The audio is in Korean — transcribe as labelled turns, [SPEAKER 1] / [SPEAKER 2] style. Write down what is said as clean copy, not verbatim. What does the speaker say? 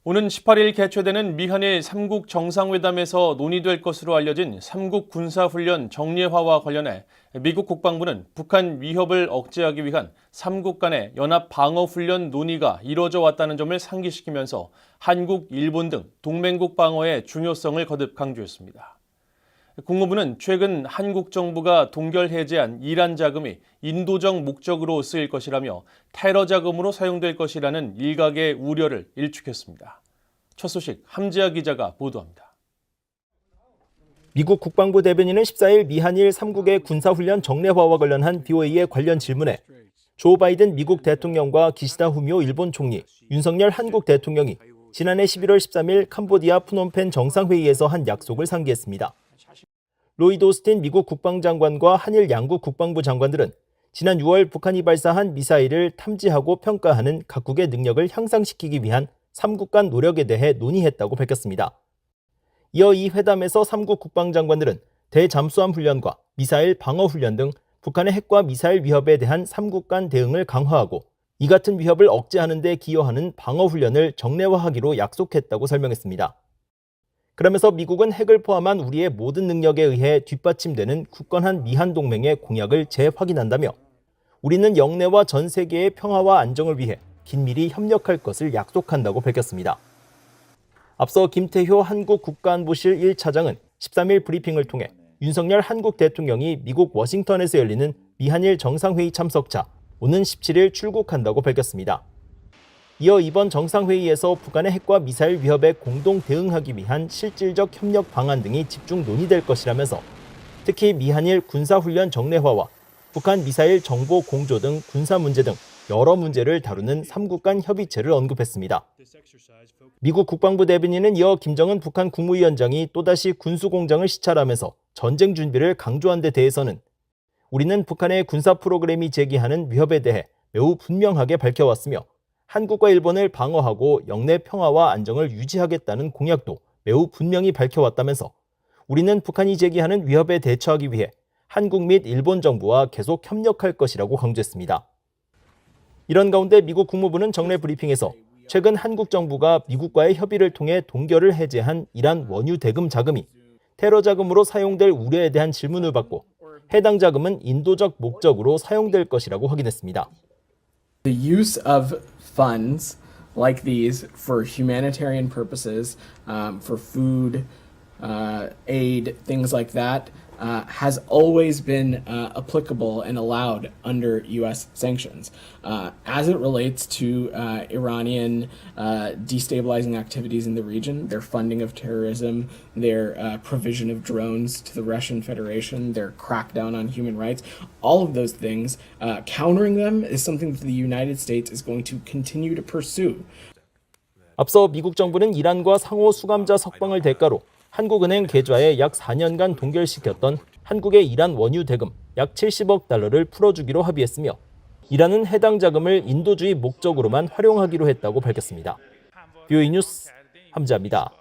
[SPEAKER 1] 오는 18일 개최되는 미한일 3국 정상회담에서 논의될 것으로 알려진 3국 군사훈련 정례화와 관련해 미국 국방부는 북한 위협을 억제하기 위한 3국 간의 연합 방어훈련 논의가 이뤄져 왔다는 점을 상기시키면서 한국, 일본 등 동맹국 방어의 중요성을 거듭 강조했습니다. 국무부는 최근 한국 정부가 동결 해제한 이란 자금이 인도적 목적으로 쓰일 것이라며 테러 자금으로 사용될 것이라는 일각의 우려를 일축했습니다. 첫 소식 함지아 기자가 보도합니다.
[SPEAKER 2] 미국 국방부 대변인은 14일 미한일 3국의 군사훈련 정례화와 관련한 BOA의 관련 질문에 조 바이든 미국 대통령과 기시다 후미오 일본 총리, 윤석열 한국 대통령이 지난해 11월 13일 캄보디아 프놈펜 정상회의에서 한 약속을 상기했습니다. 로이드 오스틴 미국 국방장관과 한일 양국 국방부 장관들은 지난 6월 북한이 발사한 미사일을 탐지하고 평가하는 각국의 능력을 향상시키기 위한 3국 간 노력에 대해 논의했다고 밝혔습니다. 이어 이 회담에서 3국 국방장관들은 대잠수함 훈련과 미사일 방어 훈련 등 북한의 핵과 미사일 위협에 대한 3국 간 대응을 강화하고 이 같은 위협을 억제하는 데 기여하는 방어 훈련을 정례화하기로 약속했다고 설명했습니다. 그러면서 미국은 핵을 포함한 우리의 모든 능력에 의해 뒷받침되는 굳건한 미한 동맹의 공약을 재확인한다며 우리는 영내와 전 세계의 평화와 안정을 위해 긴밀히 협력할 것을 약속한다고 밝혔습니다. 앞서 김태효 한국 국가안보실 1차장은 13일 브리핑을 통해 윤석열 한국 대통령이 미국 워싱턴에서 열리는 미한일 정상회의 참석차 오는 17일 출국한다고 밝혔습니다. 이어 이번 정상회의에서 북한의 핵과 미사일 위협에 공동 대응하기 위한 실질적 협력 방안 등이 집중 논의될 것이라면서 특히 미한일 군사훈련 정례화와 북한 미사일 정보 공조 등 군사 문제 등 여러 문제를 다루는 3국 간 협의체를 언급했습니다. 미국 국방부 대변인은 이어 김정은 북한 국무위원장이 또다시 군수공장을 시찰하면서 전쟁 준비를 강조한 데 대해서는 우리는 북한의 군사 프로그램이 제기하는 위협에 대해 매우 분명하게 밝혀왔으며 한국과 일본을 방어하고 영내 평화와 안정을 유지하겠다는 공약도 매우 분명히 밝혀왔다면서 우리는 북한이 제기하는 위협에 대처하기 위해 한국 및 일본 정부와 계속 협력할 것이라고 강조했습니다. 이런 가운데 미국 국무부는 정례 브리핑에서 최근 한국 정부가 미국과의 협의를 통해 동결을 해제한 이란 원유 대금 자금이 테러 자금으로 사용될 우려에 대한 질문을 받고 해당 자금은 인도적 목적으로 사용될 것이라고 확인했습니다.
[SPEAKER 3] The use of funds like these for humanitarian purposes, for food, aid, things like that, has always been applicable and allowed under U.S. sanctions. As it relates to Iranian destabilizing activities in the region, their funding of terrorism, their provision of drones to the Russian Federation, their crackdown on human rights, all of those things, countering them is something that the United States is going to continue to pursue.
[SPEAKER 2] 앞서 미국 정부는 이란과 상호 수감자 석방을 대가로 한국은행 계좌에 약 4년간 동결시켰던 한국의 이란 원유 대금 약 70억 달러를 풀어주기로 합의했으며 이란은 해당 자금을 인도주의 목적으로만 활용하기로 했다고 밝혔습니다. BOA 뉴스 함지아입니다.